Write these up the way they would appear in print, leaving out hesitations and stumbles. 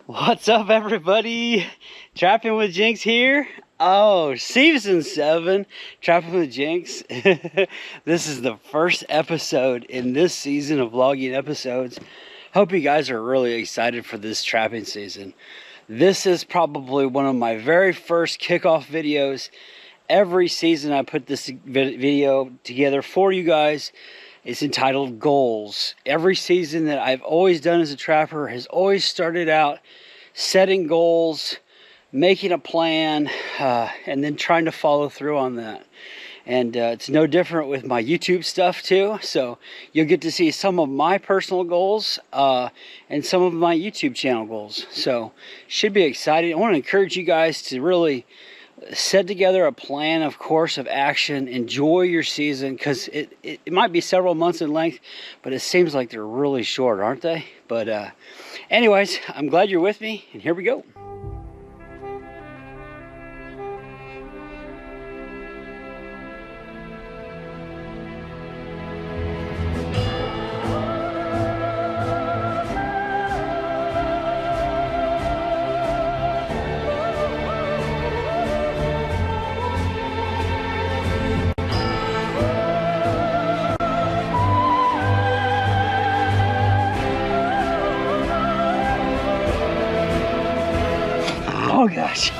What's up, everybody? Trapping with Jinx here. Oh, season 7, Trapping with Jinx. This is the first episode in this season of vlogging episodes. Hope you guys are really excited for this trapping season. This is probably one of my very first kickoff videos. Every season I put this video together for you guys. It's entitled Goals. Every season that I've always done as a trapper has always started out setting goals, making a plan, and then trying to follow through on that. And it's no different with my YouTube stuff too. So you'll get to see some of my personal goals and some of my YouTube channel goals. So should be exciting. I want to encourage you guys to really set together a plan, of course, of action. Enjoy your season, because it might be several months in length, but it seems like they're really short, aren't they? But anyways, I'm glad you're with me, and here we go. Oh gosh.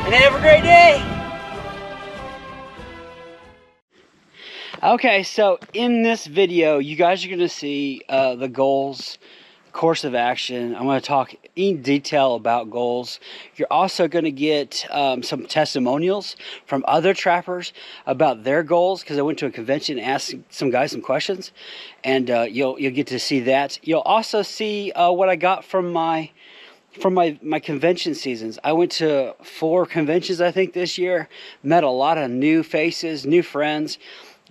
And have a great day. Okay, so in this video, you guys are going to see the goals, course of action. I'm going to talk in detail about goals. You're also going to get some testimonials from other trappers about their goals, because I went to a convention and asked some guys some questions, and you'll get to see that. You'll also see what I got from my convention seasons. I went to 4 conventions, I think, this year. Met a lot of new faces, new friends.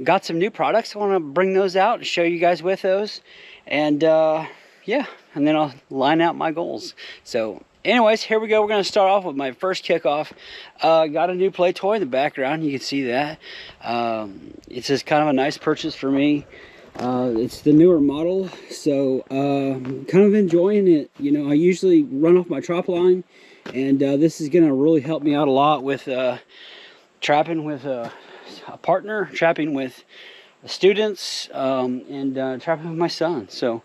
Got some new products. I want to bring those out and show you guys with those. And yeah, and then I'll line out my goals. So anyways, here we go. We're going to start off with my first kickoff. Got a new play toy in the background. You can see that. It's just kind of a nice purchase for me. It's the newer model, so kind of enjoying it. You know, I usually run off my Trapline, and this is going to really help me out a lot with trapping with a partner, trapping with students, and trapping with my son. So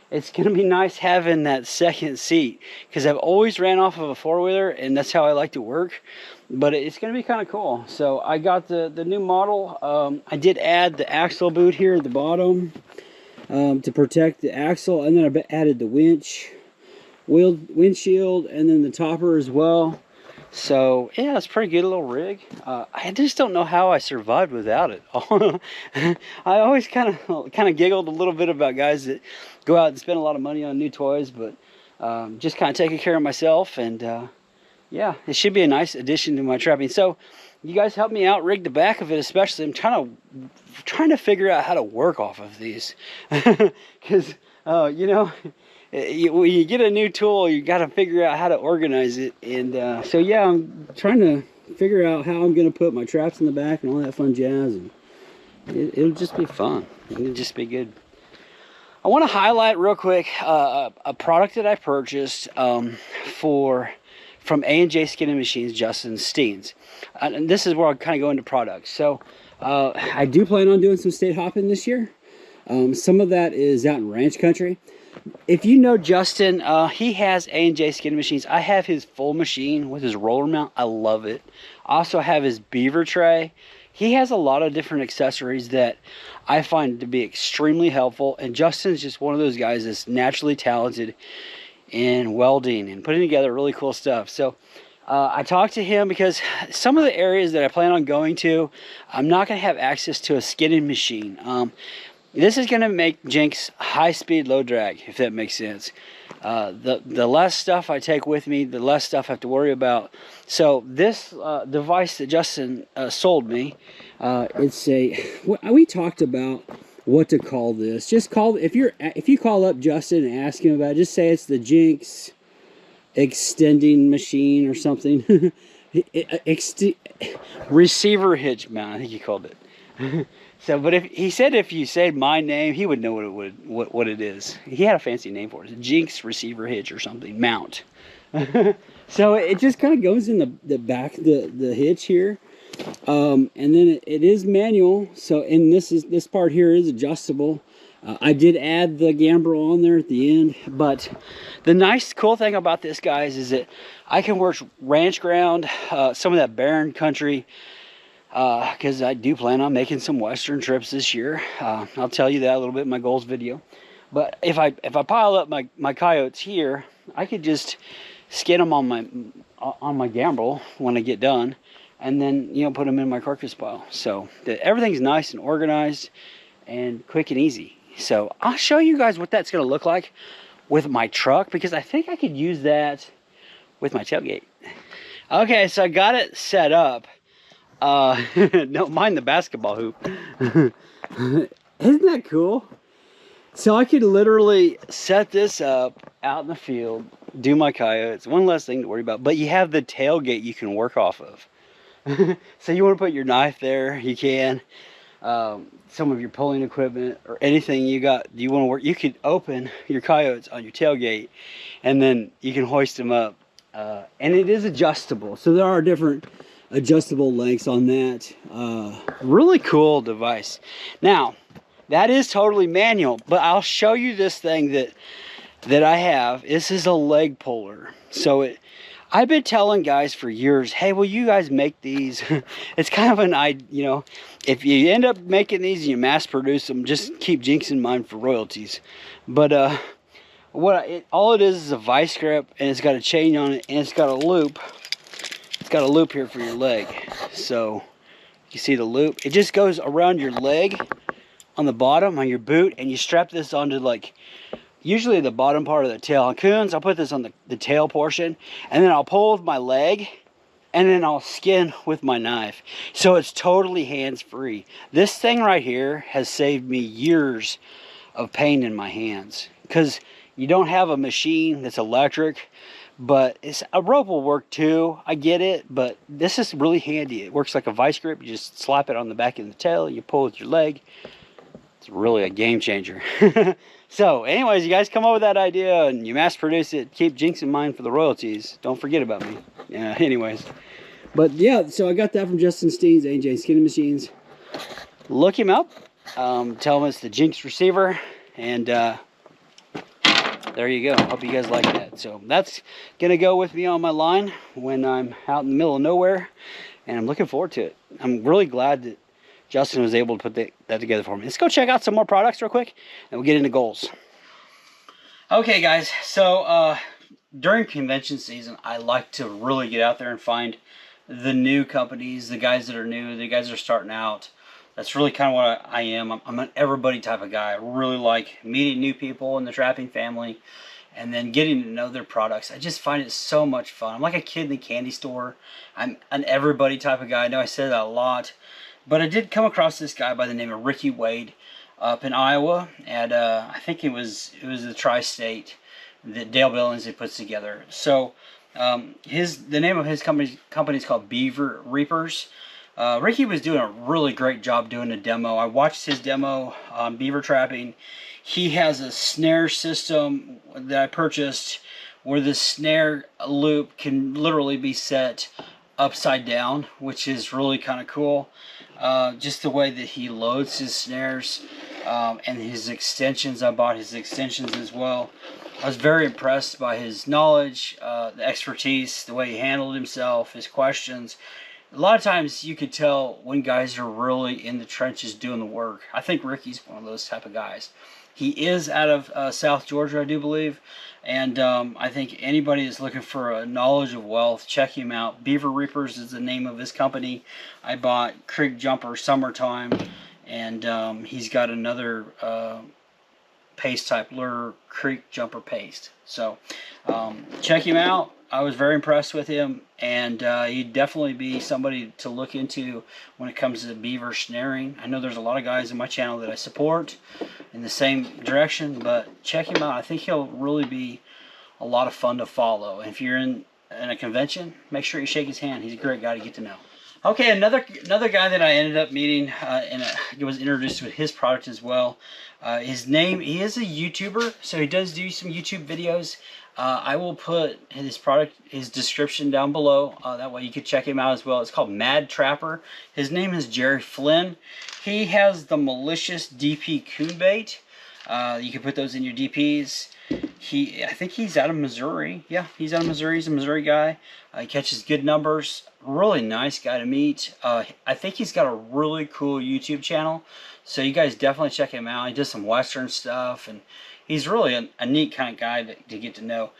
it's going to be nice having that second seat, because I've always ran off of a 4-wheeler, and that's how I like to work. But it's going to be kind of cool. So I got the new model. I did add the axle boot here at the bottom to protect the axle, and then I added the windshield, and then the topper as well. So yeah, it's a pretty good little rig. I just don't know how I survived without it. I always kind of giggled a little bit about guys that go out and spend a lot of money on new toys, but just kind of taking care of myself. And yeah, it should be a nice addition to my trapping. So you guys help me out rig the back of it, especially. I'm trying to figure out how to work off of these, because you know, when you get a new tool, you got to figure out how to organize it. And so yeah, I'm trying to figure out how I'm going to put my traps in the back and all that fun jazz, and it'll just be fun. It'll just be good. I want to highlight real quick a product that I purchased from A&J Skinning Machines, Justin Steens. And this is where I'll kind of go into products. So I do plan on doing some state hopping this year. Some of that is out in ranch country. If you know Justin, he has A&J Skinning Machines. I have his full machine with his roller mount. I love it. I also have his beaver tray. He has a lot of different accessories that I find to be extremely helpful. And Justin's just one of those guys that's naturally talented in welding and putting together really cool stuff. So I talked to him because some of the areas that I plan on going to, I'm not going to have access to a skinning machine. This is going to make Jinx high speed, low drag, if that makes sense. The less stuff I take with me, the less stuff I have to worry about. So this device that Justin sold me, it's a, we talked about what to call this. Just call, if you call up Justin and ask him about it, just say it's the Jinx extending machine or something. Receiver hitch mount, I think he called it. So, but if he said if you said my name, he would know what it is. He had a fancy name for it. Jinx receiver hitch or something mount. So it just kind of goes in the back, the hitch here, and then it is manual. So, and this part here is adjustable. I did add the gambrel on there at the end, but the nice cool thing about this, guys, is that I can work ranch ground, some of that barren country, because I do plan on making some western trips this year. I'll tell you that a little bit in my goals video. But if I pile up my coyotes here, I could just skin them on my gambrel when I get done, and then put them in my carcass pile. So everything's nice and organized and quick and easy. So I'll show you guys what that's going to look like with my truck, because I think I could use that with my tailgate. Okay, so I got it set up. Don't mind the basketball hoop. Isn't that cool? So I could literally set this up out in the field, do my coyotes. One less thing to worry about. But you have the tailgate you can work off of. So you want to put your knife there, you can. Some of your pulling equipment or anything you want to work, you could open your coyotes on your tailgate, and then you can hoist them up, and it is adjustable, so there are different adjustable lengths on that. Really cool device. Now that is totally manual, but I'll show you this thing that I have. This is a leg puller. So I've been telling guys for years, hey, will you guys make these? It's kind of if you end up making these and you mass produce them, just keep Jinx in mind for royalties. But all it is a vice grip, and it's got a chain on it, and it's got a loop. It's got a loop here for your leg. So you see the loop? It just goes around your leg on the bottom on your boot, and you strap this onto usually the bottom part of the tail. On coons, I'll put this on the tail portion, and then I'll pull with my leg, and then I'll skin with my knife. So it's totally hands-free. This thing right here has saved me years of pain in my hands, because you don't have a machine that's electric, but a rope will work too. I get it, but this is really handy. It works like a vice grip. You just slap it on the back of the tail, you pull with your leg. It's really a game changer. So anyways, you guys come up with that idea and you mass produce it, keep Jinx in mind for the royalties. Don't forget about me. Yeah, anyways. But yeah, so I got that from Justin Steen's A&J Skinning Machines. Look him up. Tell him it's the Jinx receiver. And there you go. Hope you guys like that. So that's going to go with me on my line when I'm out in the middle of nowhere. And I'm looking forward to it. I'm really glad that Justin was able to put that together for me. Let's go check out some more products real quick, and we'll get into goals. Okay, guys. So during convention season, I like to really get out there and find the new companies, the guys that are new, the guys that are starting out. That's really kind of what I am. I'm an everybody type of guy. I really like meeting new people in the trapping family, and then getting to know their products. I just find it so much fun. I'm like a kid in the candy store. I'm an everybody type of guy. I know I said that a lot. But I did come across this guy by the name of Ricky Wade up in Iowa, and I think it was the Tri-State that Dale Billings had puts together. So the name of his company is called Beaver Reapers. Ricky was doing a really great job doing a demo. I watched his demo on beaver trapping. He has a snare system that I purchased where the snare loop can literally be set upside down, which is really kind of cool. Just the way that he loads his snares and his extensions. I bought his extensions as well. I was very impressed by his knowledge, the expertise, the way he handled himself, his questions. A lot of times you could tell when guys are really in the trenches doing the work. I think Ricky's one of those type of guys. He is out of South Georgia, I do believe. And I think anybody that's looking for a knowledge of wealth, check him out. Beaver Reapers is the name of his company. I bought Creek Jumper Summertime, and he's got another paste type lure, Creek Jumper Paste. So check him out. I was very impressed with him, and he'd definitely be somebody to look into when it comes to beaver snaring. I know there's a lot of guys in my channel that I support in the same direction, but check him out. I think he'll really be a lot of fun to follow. And if you're in a convention, make sure you shake his hand. He's a great guy to get to know. Okay, another guy that I ended up meeting and I was introduced to his product as well. His name, he is a YouTuber, so he does do some YouTube videos. I will put his product, his description down below. That way you can check him out as well. It's called MadTrapper. His name is Jerry Flynn. He has the Malicious DP Coon Bait. You can put those in your DPs. I think he's out of Missouri. Yeah, he's out of Missouri. He's a Missouri guy. He catches good numbers. Really nice guy to meet. I think he's got a really cool YouTube channel. So you guys definitely check him out. He does some Western stuff, and he's really a neat kind of guy to get to know.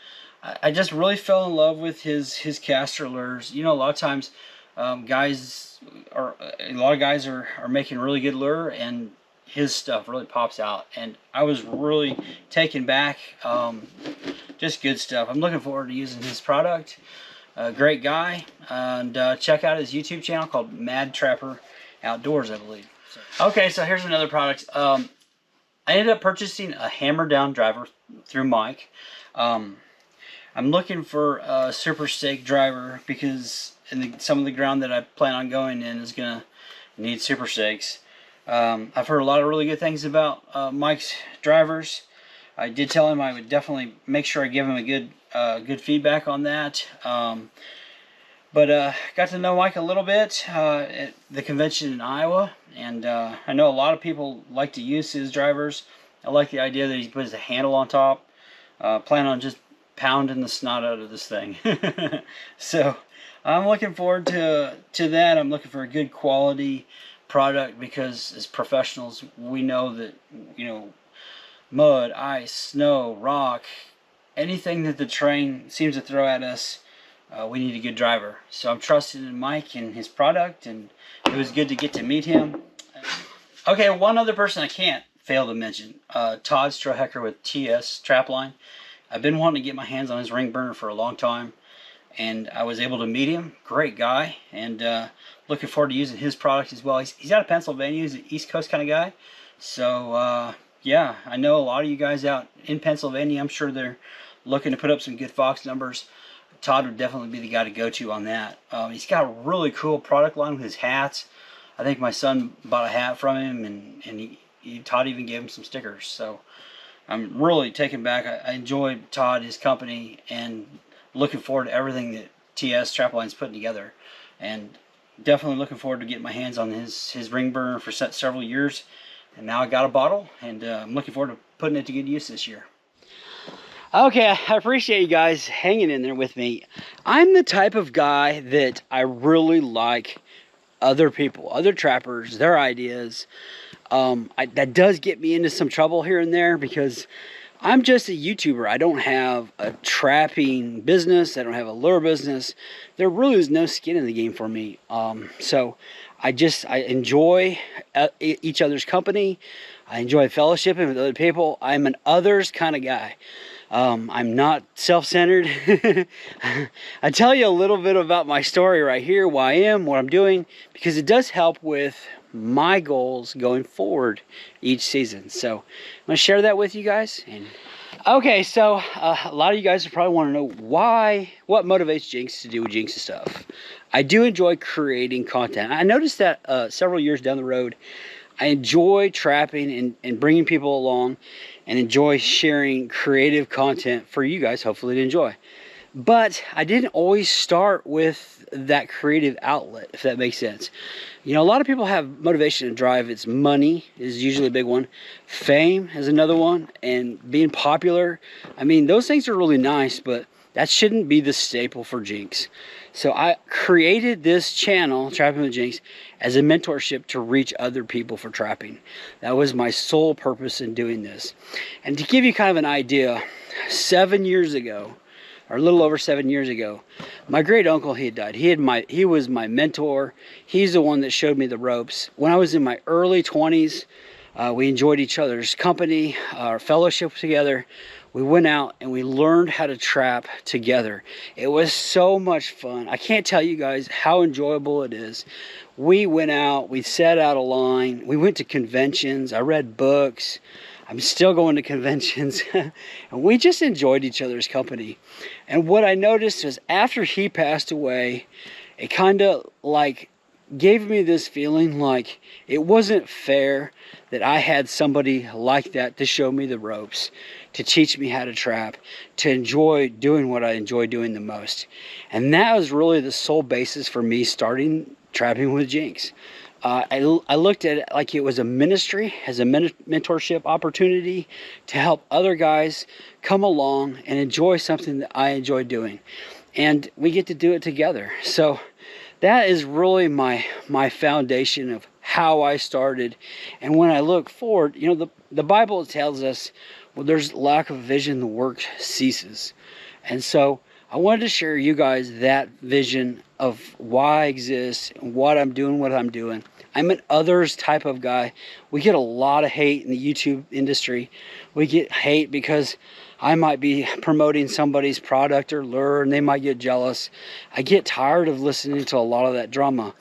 I just really fell in love with his caster lures. You know, a lot of times a lot of guys are making really good lure, and his stuff really pops out, and I was really taken back. Just good stuff. I'm looking forward to using his product. Great guy, and check out his YouTube channel called MadTrapper Outdoors, I believe. Okay, so here's another product. I ended up purchasing a hammer down driver through Mike. I'm looking for a super stake driver because some of the ground that I plan on going in is gonna need super stakes. I've heard a lot of really good things about Mike's drivers. I did tell him I would definitely make sure I give him a good feedback on that. But got to know Mike a little bit at the convention in Iowa, and I know a lot of people like to use his drivers. I like the idea that he puts a handle on top. Plan on just pounding the snot out of this thing. So I'm looking forward to that. I'm looking for a good quality product because as professionals we know that, you know, mud, ice, snow, rock, anything that the terrain seems to throw at us, we need a good driver. So I'm trusting in Mike and his product, and it was good to get to meet him. Okay, one other person I can't fail to mention, Todd Strohecker with TS Trapline. I've been wanting to get my hands on his ring burner for a long time, and I was able to meet him. Great guy, and looking forward to using his product as well. He's out of Pennsylvania. He's an East Coast kind of guy. So yeah, I know a lot of you guys out in Pennsylvania. I'm sure they're looking to put up some good fox numbers. Todd would definitely be the guy to go to on that. He's got a really cool product line with his hats. I think my son bought a hat from him, and Todd even gave him some stickers. So I'm really taken back. I enjoy Todd, his company, and looking forward to everything that TS Trapline's putting together. And definitely looking forward to getting my hands on his ring burner for several years. And now I got a bottle, and I'm looking forward to putting it to good use this year. Okay, I appreciate you guys hanging in there with me. I'm the type of guy that I really like other people, other trappers, their ideas. That does get me into some trouble here and there because I'm just a YouTuber. I don't have a trapping business. I don't have a lure business. There really is no skin in the game for me. So I enjoy each other's company. I enjoy fellowshipping with other people. I'm an others kind of guy. I'm not self-centered. I tell you a little bit about my story right here, why I am, what I'm doing, because it does help with my goals going forward each season. So I'm going to share that with you guys. Okay, so a lot of you guys probably want to know what motivates Jinx to do Jinx stuff. I do enjoy creating content. I noticed that several years down the road, I enjoy trapping and bringing people along, and enjoy sharing creative content for you guys, hopefully to enjoy. But I didn't always start with that creative outlet, if that makes sense. You know, a lot of people have motivation and drive. It's money is usually a big one. Fame is another one. And being popular. I mean, those things are really nice, but that shouldn't be the staple for Jinx. So I created this channel, Trapping with Jinx, as a mentorship to reach other people for trapping. That was my sole purpose in doing this. And to give you kind of an idea, 7 years ago, or a little over 7 years ago, my great uncle, he had died. He was my mentor. He's the one that showed me the ropes. When I was in my early 20s, we enjoyed each other's company, our fellowship together. We went out and we learned how to trap together. It was so much fun. I can't tell you guys how enjoyable it is. We went out, we set out a line, we went to conventions, I read books, I'm still going to conventions. And we just enjoyed each other's company. And what I noticed was after he passed away, it kind of like gave me this feeling like it wasn't fair that I had somebody like that to show me the ropes, to teach me how to trap, to enjoy doing what I enjoy doing the most. And that was really the sole basis for me starting trapping with Jinx. I looked at it like it was a ministry, as a mentorship opportunity to help other guys come along and enjoy something that I enjoy doing. And we get to do it together. So that is really my foundation of how I started. And when I look forward, you know, the Bible tells us, well, there's lack of vision, the work ceases. And so I wanted to share you guys that vision of why I exist and what I'm doing, what I'm doing. I'm an others type of guy. We get a lot of hate in the YouTube industry. We get hate because I might be promoting somebody's product or lure and they might get jealous. I get tired of listening to a lot of that drama.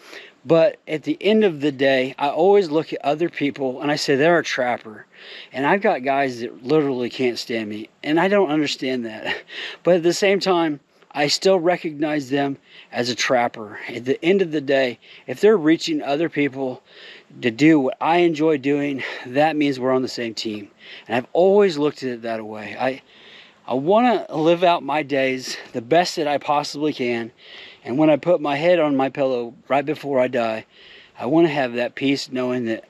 But at the end of the day, I always look at other people and I say they're a trapper. And I've got guys that literally can't stand me. And I don't understand that. But at the same time, I still recognize them as a trapper. At the end of the day, if they're reaching other people to do what I enjoy doing, that means we're on the same team. And I've always looked at it that way. I want to live out my days the best that I possibly can. And when I put my head on my pillow right before I die, I want to have that peace knowing that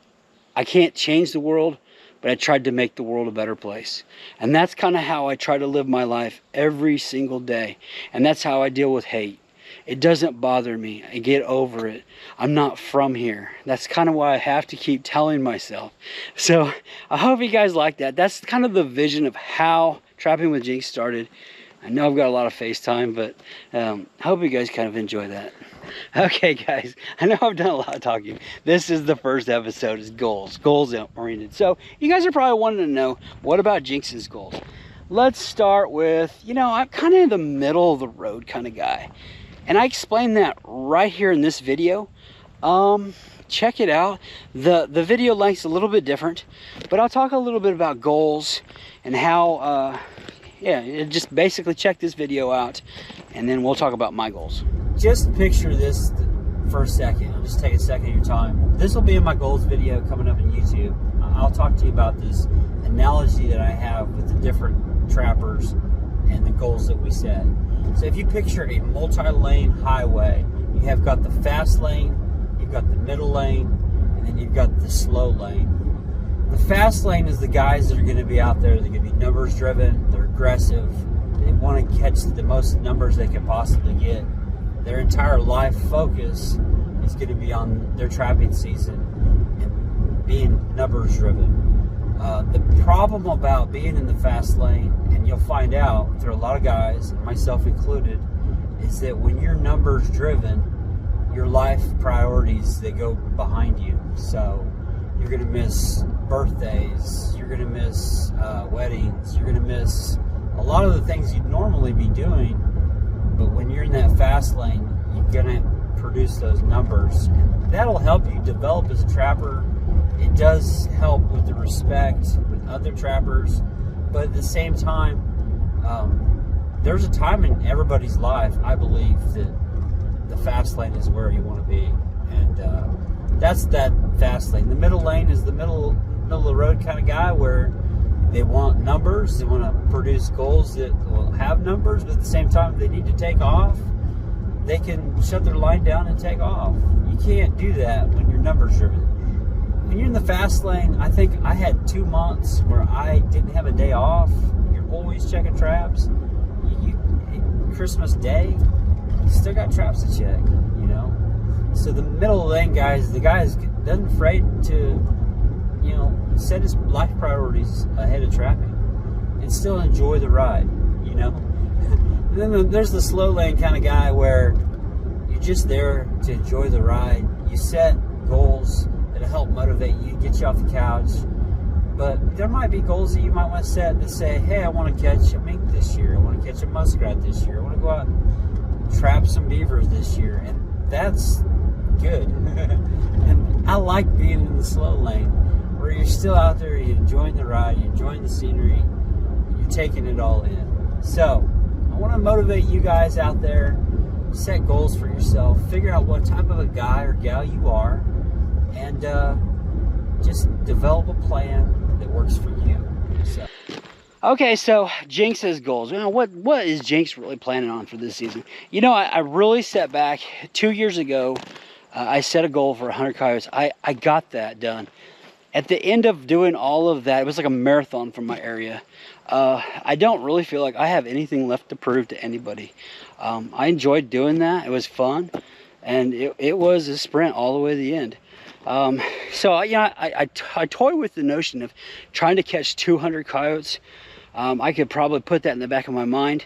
I can't change the world, but I tried to make the world a better place. And that's kind of how I try to live my life every single day. And that's how I deal with hate. It doesn't bother me. I get over it. I'm not from here. That's kind of why I have to keep telling myself. So I hope you guys like that. That's kind of the vision of how Trapping with Jinx started. I know I've got a lot of FaceTime, but I hope you guys kind of enjoy that. Okay, guys, I know I've done a lot of talking. This is the first episode, is goals oriented. So you guys are probably wanting to know, what about Jinx's goals? Let's start with, you know, I'm kind of in the middle of the road kind of guy. And I explained that right here in this video. Check it out. The video length's a little bit different, but I'll talk a little bit about goals and how, yeah, just basically check this video out, and then we'll talk about my goals. Just picture this for a second. I'll just take a second of your time. This will be in my goals video coming up on YouTube. I'll talk to you about this analogy that I have with the different trappers and the goals that we set. So if you picture a multi-lane highway, you have got the fast lane, you've got the middle lane, and then you've got the slow lane. The fast lane is the guys that are going to be out there. They're going to be numbers driven. They're aggressive. They want to catch the most numbers they can possibly get. Their entire life focus is going to be on their trapping season and being numbers driven. The problem about being in the fast lane, and you'll find out through a lot of guys, and myself included, is that when you're numbers driven, your life priorities, they go behind you. So you're going to miss birthdays, you're going to miss weddings, you're going to miss a lot of the things you'd normally be doing. But when you're in that fast lane, you're going to produce those numbers. And that'll help you develop as a trapper. It does help with the respect with other trappers. But at the same time, there's a time in everybody's life, I believe, that the fast lane is where you want to be. And that's that fast lane. The middle lane is the middle of the road kind of guy, where they want numbers, they want to produce goals that will have numbers, but at the same time, if they need to take off, they can shut their line down and take off. You can't do that when you're numbers driven. When you're in the fast lane, I think I had 2 months where I didn't have a day off. You're always checking traps. Christmas Day, you still got traps to check, you know. So the middle lane guys, the guy doesn't afraid to, you know, set his life priorities ahead of trapping and still enjoy the ride, you know. And then there's the slow lane kind of guy where you're just there to enjoy the ride. You set goals that'll help motivate you, get you off the couch. But there might be goals that you might want to set that say, hey, I want to catch a mink this year. I want to catch a muskrat this year. I want to go out and trap some beavers this year. And that's good. And I like being in the slow lane. where you're still out there, you're enjoying the ride, you're enjoying the scenery, you're taking it all in. So I want to motivate you guys out there. Set goals for yourself, figure out what type of a guy or gal you are, and just develop a plan that works for you. So. Okay, so Jinx's goals. You know, what is Jinx really planning on for this season? You know, I really set back 2 years ago. I set a goal for 100 coyotes. I got that done. At the end of doing all of that, it was like a marathon from my area. I don't really feel like I have anything left to prove to anybody. I enjoyed doing that. It was fun, and it was a sprint all the way to the end. So you know, I toy with the notion of trying to catch 200 coyotes. I could probably put that in the back of my mind.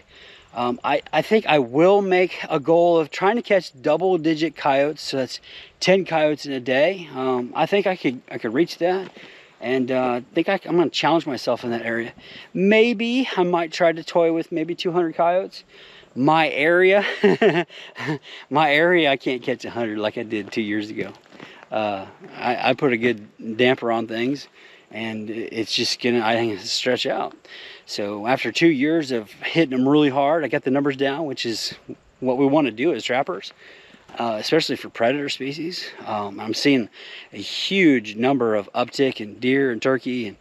I think I will make a goal of trying to catch double-digit coyotes. So that's 10 coyotes in a day. I think I could reach that, and I think I'm going to challenge myself in that area. Maybe I might try to toy with maybe 200 coyotes. My area, I can't catch 100 like I did 2 years ago. I put a good damper on things, and it's just gonna, I think, stretch out. So after 2 years of hitting them really hard, I got the numbers down, which is what we want to do as trappers, especially for predator species. I'm seeing a huge number of uptick in deer and turkey, and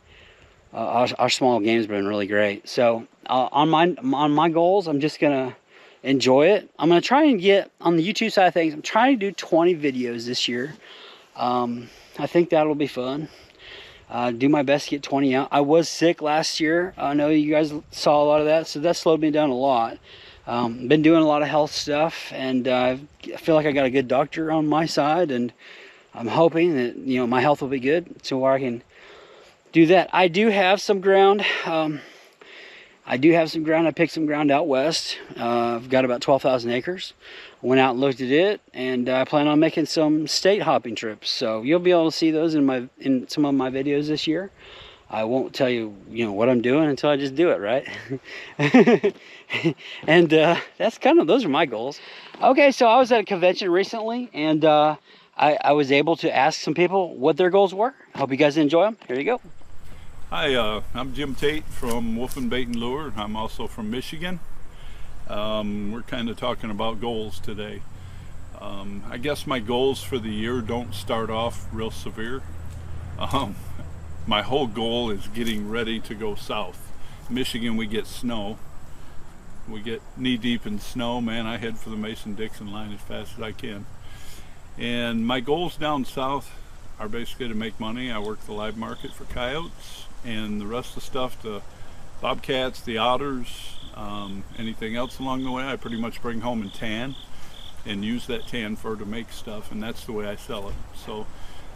our small game's been really great. So on my goals, I'm just gonna enjoy it. I'm gonna try and get on the YouTube side of things. I'm trying to do 20 videos this year. I think that'll be fun. Do my best to get 20 out. I was sick last year. I know you guys saw a lot of that, so that slowed me down a lot. Been doing a lot of health stuff, and I feel like I got a good doctor on my side, and I'm hoping that, you know, my health will be good so where I can do that. I do have some ground. I picked some ground out west. I've got about 12,000 acres. Went out and looked at it, and I plan on making some state hopping trips. So you'll be able to see those in some of my videos this year. I won't tell you, what I'm doing until I just do it, right? And that's those are my goals. Okay, so I was at a convention recently, and I was able to ask some people what their goals were. Hope you guys enjoy them. Here you go. Hi, I'm Jim Tate from Wolfen Bait and Lure. I'm also from Michigan. We're kind of talking about goals today. I guess my goals for the year don't start off real severe. My whole goal is getting ready to go south. Michigan, we get snow. We get knee deep in snow. Man, I head for the Mason-Dixon line as fast as I can. And my goals down south are basically to make money. I work the live market for coyotes, and the rest of the stuff, the bobcats, the otters, anything else along the way, I pretty much bring home and tan and use that tan fur to make stuff, and that's the way I sell it. So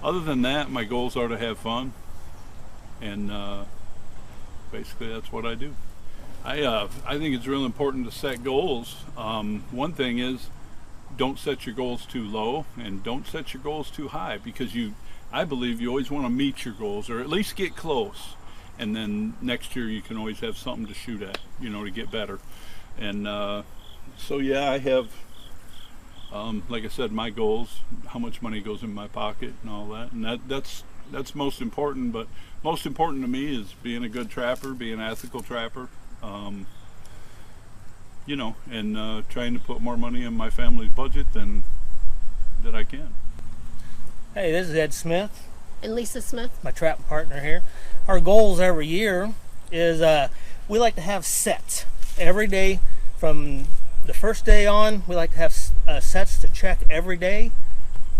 other than that, my goals are to have fun, and basically that's what I do. I think it's real important to set goals. One thing is, don't set your goals too low, and don't set your goals too high, because I believe you always want to meet your goals, or at least get close, and then next year you can always have something to shoot at, to get better. And so yeah, I have, like I said, my goals, how much money goes in my pocket and all that, and that's most important. But most important to me is being a good trapper, being an ethical trapper, and trying to put more money in my family's budget than that I can. Hey, this is Ed Smith. And Lisa Smith. My trap partner here. Our goals every year is we like to have sets. Every day from the first day on, we like to have sets to check every day.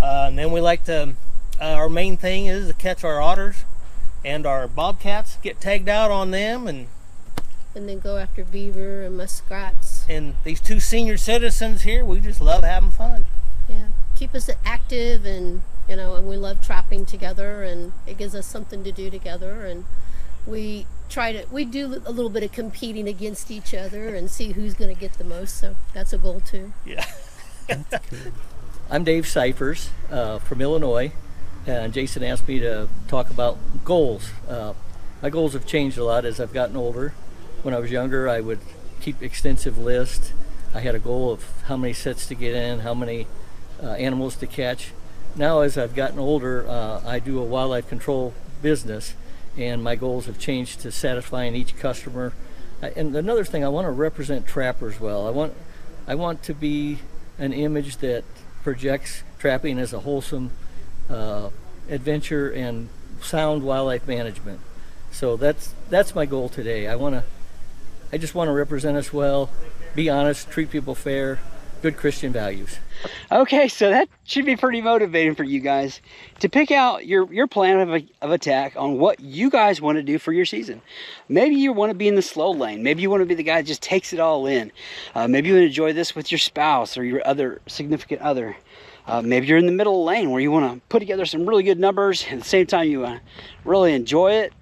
And then we like to, our main thing is to catch our otters and our bobcats, get tagged out on them, and then go after beaver and muskrats. And these two senior citizens here, we just love having fun. Yeah, keep us active, and and we love trapping together, and it gives us something to do together, and we do a little bit of competing against each other and see who's going to get the most, so that's a goal too. Yeah. I'm Dave Scifres from Illinois, and Jason asked me to talk about goals. My goals have changed a lot as I've gotten older. When I was younger, I would keep extensive lists. I had a goal of how many sets to get in, how many animals to catch. Now, as I've gotten older, I do a wildlife control business, and my goals have changed to satisfying each customer. And another thing, I want to represent trappers well. I want to be an image that projects trapping as a wholesome adventure and sound wildlife management. So that's my goal today. I just want to represent us well, be honest, treat people fair, good Christian values. Okay, so that should be pretty motivating for you guys to pick out your plan of attack on what you guys want to do for your season. Maybe you want to be in the slow lane. Maybe you want to be the guy that just takes it all in. Maybe you want to enjoy this with your spouse or your other significant other. Maybe you're in the middle lane where you want to put together some really good numbers, and at the same time you want to really enjoy it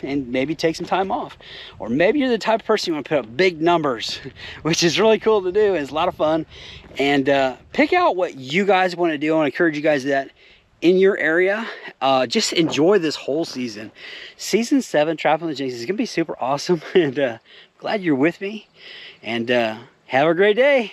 and maybe take some time off. Or maybe you're the type of person you want to put up big numbers, which is really cool to do. It's a lot of fun. And pick out what you guys want to do. I want to encourage you guys that in your area, just enjoy this whole season. Season 7, Trapline Jinx, is going to be super awesome. And glad you're with me. And have a great day.